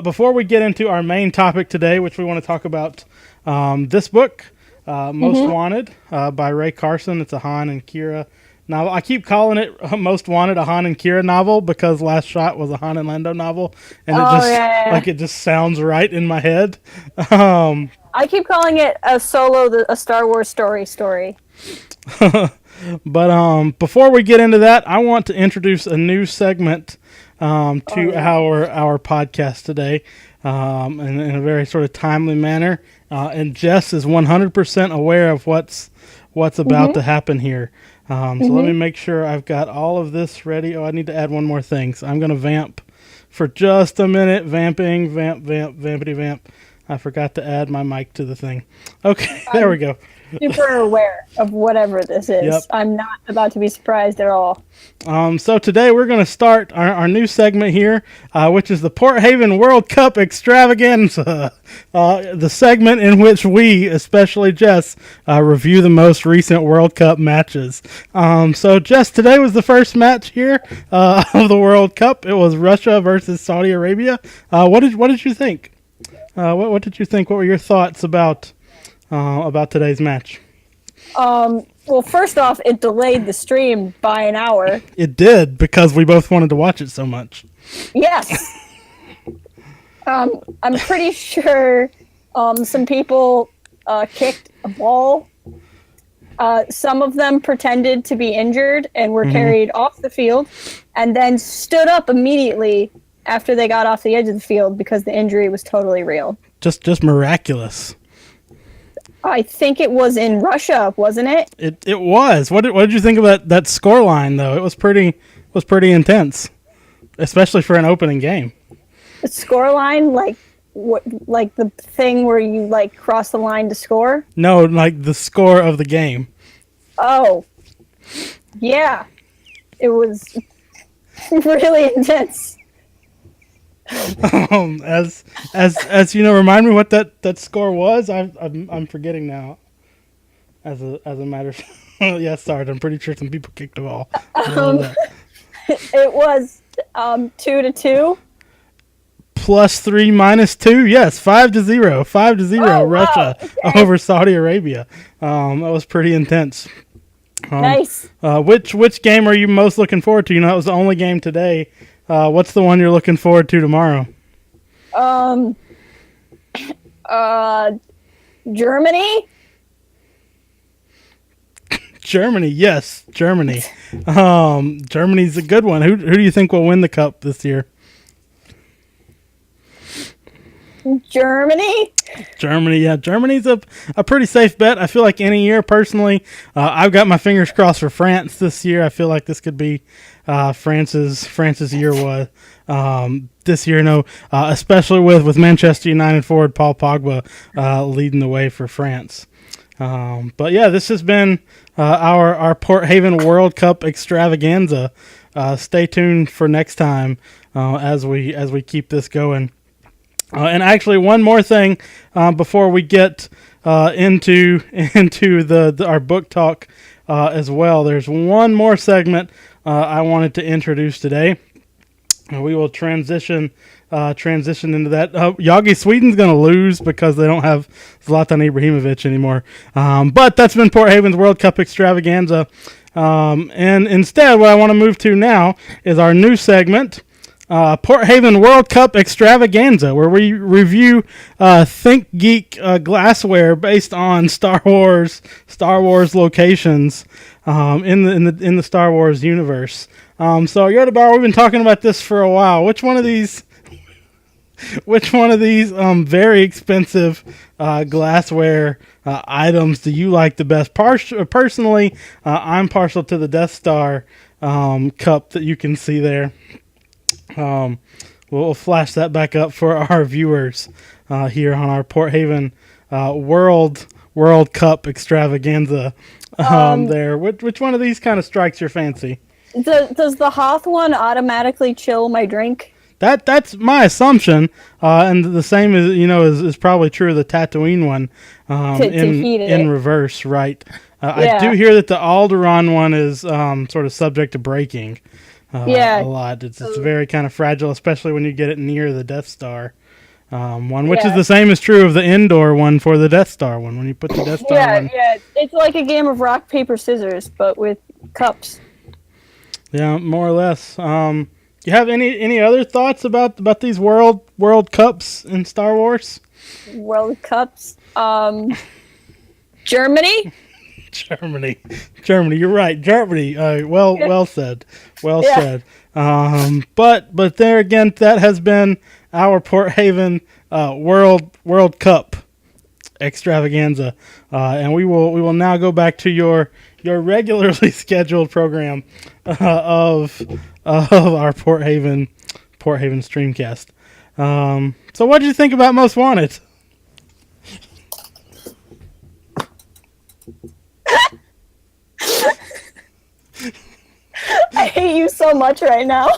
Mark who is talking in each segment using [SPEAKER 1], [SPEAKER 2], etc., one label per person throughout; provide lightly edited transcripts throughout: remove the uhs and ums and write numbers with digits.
[SPEAKER 1] But before we get into our main topic today, which we want to talk about this book, Most Wanted by Ray Carson. It's a Han and Kira novel. I keep calling it Most Wanted, a Han and Kira novel, because Last Shot was a Han and Lando novel, and it just sounds right in my head.
[SPEAKER 2] I keep calling it a Star Wars story.
[SPEAKER 1] But before we get into that, I want to introduce a new segment to our podcast today, in a very sort of timely manner. And Jess is 100% aware of what's about to happen here. So let me make sure I've got all of this ready. Oh, I need to add one more thing. So I'm going to vamp for just a minute. Vampity vamp. I forgot to add my mic to the thing. Okay, there we go.
[SPEAKER 2] Super aware of whatever this is. Yep. I'm not about to be surprised at all.
[SPEAKER 1] So today we're going to start our new segment here, which is the Port Haven World Cup Extravaganza. The segment in which we, especially Jess, review the most recent World Cup matches. So Jess, today was the first match here of the World Cup. It was Russia versus Saudi Arabia. What did you think? What did you think? What were your thoughts about today's match?
[SPEAKER 2] Well, first off, it delayed the stream by an hour.
[SPEAKER 1] It did, because we both wanted to watch it so much.
[SPEAKER 2] Yes. I'm pretty sure some people kicked a ball. Some of them pretended to be injured and were carried off the field, and then stood up immediately after they got off the edge of the field because the injury was totally real. Just
[SPEAKER 1] miraculous.
[SPEAKER 2] I think it was in Russia, wasn't it?
[SPEAKER 1] It was. What did you think of that score line, though? It was pretty intense, especially for an opening game.
[SPEAKER 2] The score line, like the thing where you cross the line to score?
[SPEAKER 1] No, like the score of the game.
[SPEAKER 2] Oh, yeah, it was really intense.
[SPEAKER 1] As you know, remind me what that score was. I'm forgetting now. As a matter of yeah, sorry, I'm pretty sure some people kicked the ball.
[SPEAKER 2] It was 2-2.
[SPEAKER 1] +3 -2. Yes, 5-0. 5-0. Russia over Saudi Arabia. That was pretty intense.
[SPEAKER 2] Nice.
[SPEAKER 1] Which game are you most looking forward to? You know, it was the only game today. What's the one you're looking forward to tomorrow?
[SPEAKER 2] Germany?
[SPEAKER 1] Germany, yes, Germany. Germany's a good one. Who do you think will win the cup this year?
[SPEAKER 2] Germany, yeah.
[SPEAKER 1] Germany's a pretty safe bet. I feel like any year, personally, I've got my fingers crossed for France this year. I feel like this could be France's year was this year. No, especially with Manchester United forward Paul Pogba leading the way for France. But yeah, this has been our Port Haven World Cup extravaganza. Stay tuned for next time as we keep this going. And actually, one more thing before we get into our book talk as well. There's one more segment I wanted to introduce today. We will transition into that. Yagi Sweden's going to lose because they don't have Zlatan Ibrahimovic anymore. But that's been Port Haven's World Cup extravaganza. And instead, what I want to move to now is our new segment, Port Haven World Cup Extravaganza, where we review Think Geek glassware based on Star Wars locations in the Star Wars universe. So YodaBauer, we've been talking about this for a while. Which one of these very expensive glassware items do you like the best? Personally, I'm partial to the Death Star cup that you can see there. We'll flash that back up for our viewers here on our Port Haven World Cup extravaganza. There, which one of these kind of strikes your fancy?
[SPEAKER 2] Does the Hoth one automatically chill my drink?
[SPEAKER 1] That's my assumption, and the same is probably true of the Tatooine one in reverse, right? I do hear that the Alderaan one is sort of subject to breaking. A lot. It's very kind of fragile, especially when you get it near the Death Star. one, which is the same is true of the indoor one for the Death Star one. When you put the Death Star one,
[SPEAKER 2] it's like a game of rock paper scissors, but with cups.
[SPEAKER 1] Yeah, more or less. You have any other thoughts about these World Cups in Star Wars?
[SPEAKER 2] World Cups. Germany.
[SPEAKER 1] Germany. You're right. Germany. Well said. Well said. But there again, that has been our Port Haven World Cup extravaganza, and we will now go back to your regularly scheduled program of our Port Haven StreamCast. So what did you think about Most Wanted?
[SPEAKER 2] I hate you so much right now.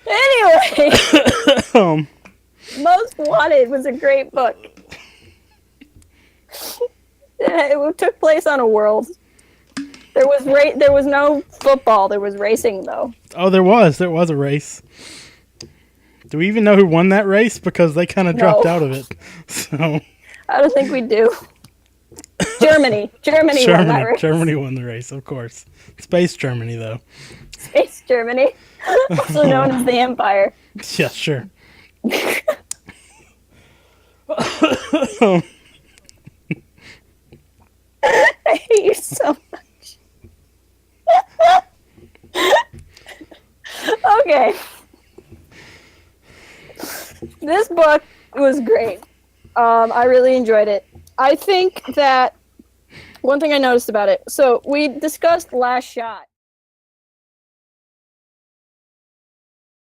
[SPEAKER 2] Anyway, Most Wanted was a great book. It took place on a world. There was no football. There was racing, though.
[SPEAKER 1] Oh, there was a race. Do we even know who won that race? Because they kind of dropped out of it. So
[SPEAKER 2] I don't think we do. Germany won that race.
[SPEAKER 1] Germany won the race, of course. Space Germany, though.
[SPEAKER 2] Space Germany, also known as the Empire.
[SPEAKER 1] Yeah, sure.
[SPEAKER 2] I hate you so much. Okay. This book was great. I really enjoyed it. I think that one thing I noticed about it, so we discussed Last Shot.